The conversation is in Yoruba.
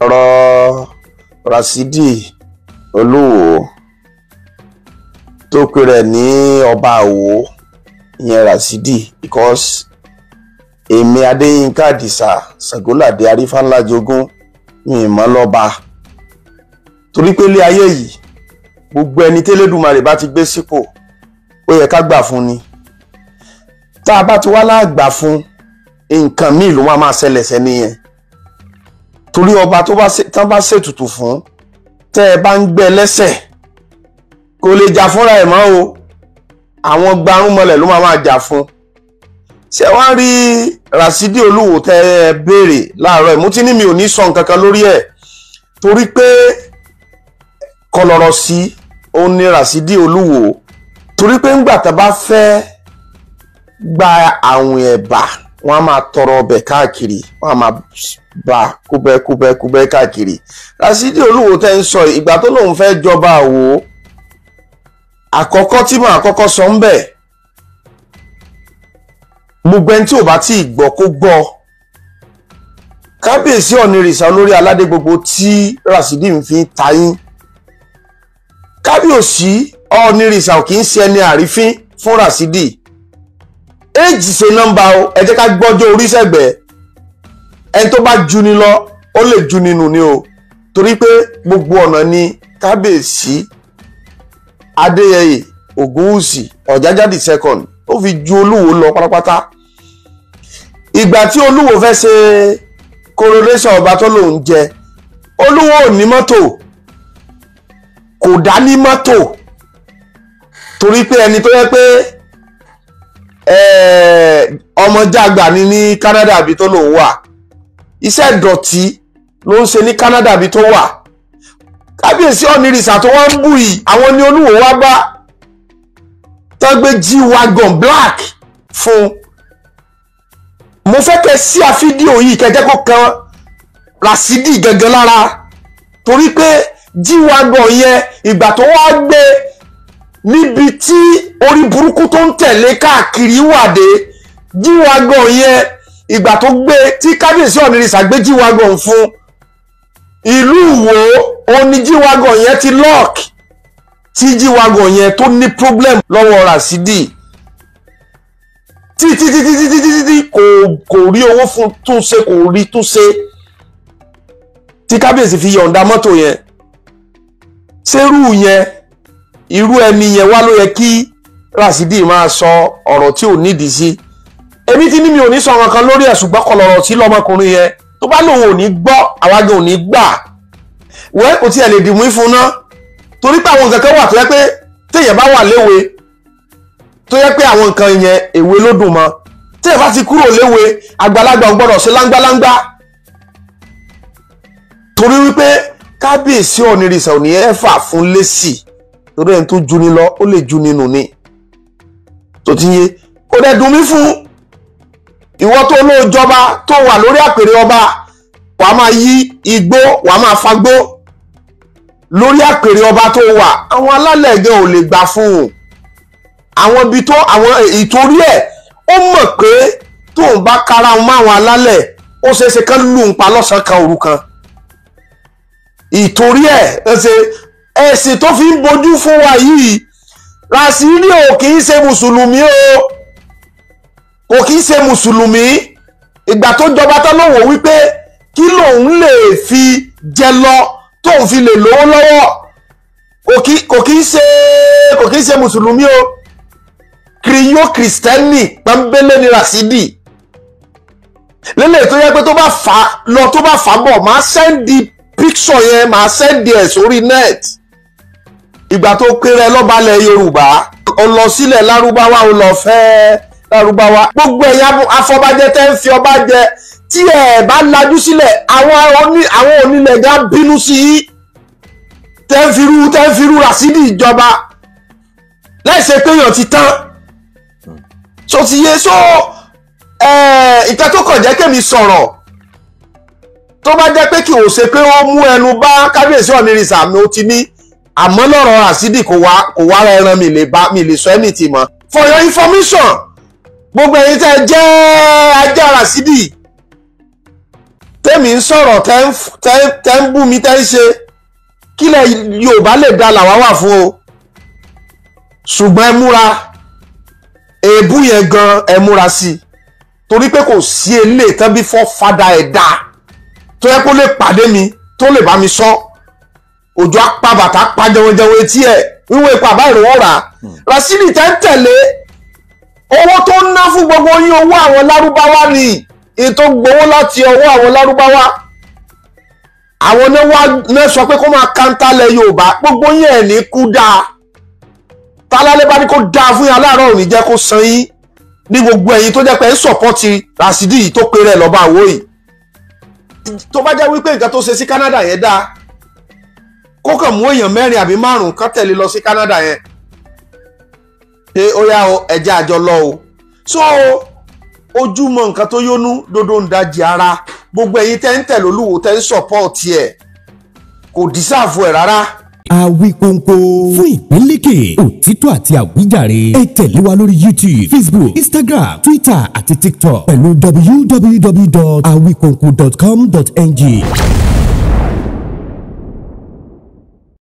ọ̀rọ̀ Rasidi Olúwo tó pe rẹ̀ ní ọba Àwó ìyẹn Rasidi because èmi Adéyínká Àdìsá Ṣàngóládé Arífánlájogún ní ìmọ̀ lọ́ba torí pé ilé ayé yìí gbogbo ẹni tẹ́lẹ́dùmarè bá ti gbé sípò ó yẹ ká gbà fún ni tá a bá ti wá láàgbà fún nǹkan míì ló máa ṣẹlẹ̀ sẹ́ni yẹn torí ọba tó bá ṣètùtù fún tẹ́ ẹ bá ń gbé lẹ́sẹ̀ kò lè jà fúnra ẹ̀ mọ́ o àwọn gbarúmọlẹ̀ ló máa jà fún ṣé wá rí Rasidi Olúwo tẹ́ ẹ béèrè láàárọ̀ ẹ̀ mo ti ní mi ò ní sọ nǹkan kan lórí ẹ̀ torí pé kọlọ̀rọ̀ sí òun ni Rasidi Olúwo torí pé ńgbà tá bá fẹ́ gba àwìn ẹ̀bà wọ́n á máa tọrọ ọbẹ̀ káàkiri wọ́n á máa bá kúbẹ́kúbẹ́ káàkiri Rasidi Olúwo tẹ́ ń sọ ìgbà tó lóun fẹ́ jọba Àwó àkọ́kọ́ tí màá kọ́kọ́ sọ ń bẹ̀ gbogbo ẹni tí ò bá tí ì gbọ́ kó gbọ́ kábíyèsí Ọ̀nìrìṣà olórí aládé gbogbo tí Rasidi ń fi tayín kábíyèsí Ọ̀nìrìṣà ò kì í ṣe ẹni àrífín fún Rasidi éèjì ṣe nọ́mbà o ẹ jẹ́ ká gbọ́jọ́ orí sẹ́gbẹ̀ẹ́ ẹni tó bá ju ni lọ ó lè ju nínú ni o torí pé gbogbo ọ̀nà ni kábíyèsí Adéyẹyè Ògúnwùsì Ọ̀jájá second ó fi ju Olúwo lọ pátápátá ìgbà tí Olúwo fẹ́ ṣe coronation ọba tó lòun jẹ Olúwo ò ní mọ́tò kò dá ní mọ́tò torí pé ẹni tó yẹ pé ọmọ jàgbà ní Canada bí tó lòun wà iṣẹ́ ìdọ̀tí ló ń ṣe ní Canada bí tó wà kábíyèsí Ọ̀nìrìṣà tó wá ń bù yìí àwọn ni Olúwo wá bá tó gbé G-Wagon black fún mo fẹ́ kẹ́ sí a fídíò yìí kẹjẹ́ kó kan Rasidi gẹ́gẹ́ lára torí pé G-Wagon yẹn ìgbà tó wá gbé níbi tí orí burúkú tó ń tẹ̀lé káàkiri wàdé G-Wagon yẹn ìgbà tó gbé tí kábíyèsí Ọ̀nìrìṣà gbé G-Wagon fún ìlú Ìwó òun ni G-Wagon yẹn ti lock tí G-Wagon yẹn tó ní problem lọ́wọ́ Rasidi títí kò rí owó fún túnṣe kò rí túnṣe tí kábíyèsí fi yọ̀ǹda mọ́tò yẹn ṣerú yẹn irú ẹni yẹn wá ló yẹ kí Rasidi máa sọ ọ̀rọ̀ tí ò nídìí sí èmi tí ní mi ò ní sọ nǹkan lórí ẹ̀ ṣùgbọ́n kọlọ̀rọ̀ sí lọ́mọkùnrin yẹn tó bá lòun ò ní gbọ́ àwágẹ̀ ò ní gbà wẹ́ kò tí ẹ̀ lè dìmú fún náà torí pé àwọn nǹkan kan wà tó yẹ pé téèyàn bá wà léwe tó yẹ pé àwọn nǹkan yẹn èwe ló dùn mọ́ téèyàn bá ti kúrò léwe àgbàlagbà ò gbọ́dọ̀ ṣe láńgbáláńgbá torí wípé kábíyèsí Ọ̀nìrìṣà ò ní ẹ̀fà fún lésì torí ẹni tó ju ni lọ ó lè ju nínú ni tó ti yé kò dẹ̀ dùn mí fún ìwọ tó lóò jọba tó wà lórí àpèrè ọba wàá máa yí igbó wàá máa fagbó lórí àpèrè ọba tó wà àwọn alálẹ̀ gan ò lè gbà fún un àwọn ibi tó àwọn ìtorí ẹ̀ ó mọ̀ pé tóun bá kára wọn máwọn alálẹ̀ ó ṣeéṣe kán lù ń pa lọ́sàn-án kan òru kan ìtorí ẹ̀ ẹ̀sìn tó fi ń bojú fún wa yìí Rasidi ò kì í ṣe mùsùlùmí o kò kì í ṣe mùsùlùmí ìgbà tó jọba tán ló wò wípé kí lòun lè fi jẹ lọ tóun fi lè lówó lọ́wọ́ kò kì í ṣe mùsùlùmí o kìrìyó kìrìsìtẹ́nì pẹ́ńbélé ni Rasidi lélẹ̀ tó yẹ pé tó bá fà lọ tó bá fà bọ̀ máa sẹ́ndì píksọ̀ yẹn máa sẹ́ndì ẹ̀ sórí net ìgbà tó kéré lọ́balẹ̀ Yorùbá ó lọ sílẹ̀ Lárúbáwá ó lọ fẹ́ Lárúbáwá gbogbo ẹ̀yà afọbajẹ tẹ́ ń fi ọba jẹ tí ẹ̀ bá lajú sílẹ̀ àwọn onílẹ̀ gá bínú sí i tẹ́ ń firú Rasidi ìjọba láìsẹ̀ pé èèyàn ti tán so ti yé so ìtẹ́ tó kàn jẹ́ kémi sọ̀rọ̀ tó bá jẹ́ pé kí o ṣe pé wọ́n mú ẹnu bá kábíyèsí Ọ̀nìrìṣà mi ó ti ní àmọ́ lọ́rọ̀ Rasidi kò wá ẹran mi lè sọ ẹni mọ́ for your information gbogbo ẹ̀yin tẹ́ jẹ́ ajá Rasidi tẹ́mi ń sọ̀rọ̀ tẹ́ ń bú mi tẹ́ ń ṣe kílẹ̀ Yorùbá lè da làwa wà fún o ṣùgbọ́n ẹ múra èébú yẹn gan ẹ múra sí i torí pé kò sí eléyìí tán bí fọ́ fada ẹ̀dá tó yẹ kó lè pàdé mi tó lè bá mi sọ òjò apá bàtà pa jẹunjẹun etí ẹ wíwọ ipa àbá ìrànwọ́ rà Rasidi tẹ́ ń tẹ̀lé owó tó ń ná fún gbogbo yín owó àwọn lárúbáwá ni ètò gbowó láti ọwọ́ àwọn lárúbáwá àwọn náà sọ pé kó máa kántálẹ̀ Yorùbá gbogbo yín ẹ̀ ní kú dáa tálálẹ́ bá ní kó dáa fún yín aláàárọ̀ ò ní jẹ́ kó san yín ní gbogbo ẹ̀yin tó jẹ́ pé ń sọ̀pọ́tì Rasidi yìí tó pe rẹ̀ lọ́ba àwò yìí tó bá jẹ́ wípé nǹkan tó ṣe sí Canada yẹn dáa kó kàn mú èèyàn 4 àbí 5 kan tẹ̀lé lọ sí Canada yẹn pé ó yá o ẹ̀jẹ̀ àjọ lọ o so ojúmọ́ nǹkan tó yónú dodo ń dajì ara gbogbo ẹ̀yin tẹ́ ń tẹ̀lé Olúwo tẹ́ ń sọ̀pọ́ọ̀tì ẹ̀ kò dísàfù ẹ̀ rárá. Awikonko fún ìpínlẹ̀kè òtítọ́ àti àwíjàre ẹ tẹ̀lé wa lórí YouTube, Facebook, Instagram, Twitter àti TikTok pẹ̀lú www.awikonko.com.ng.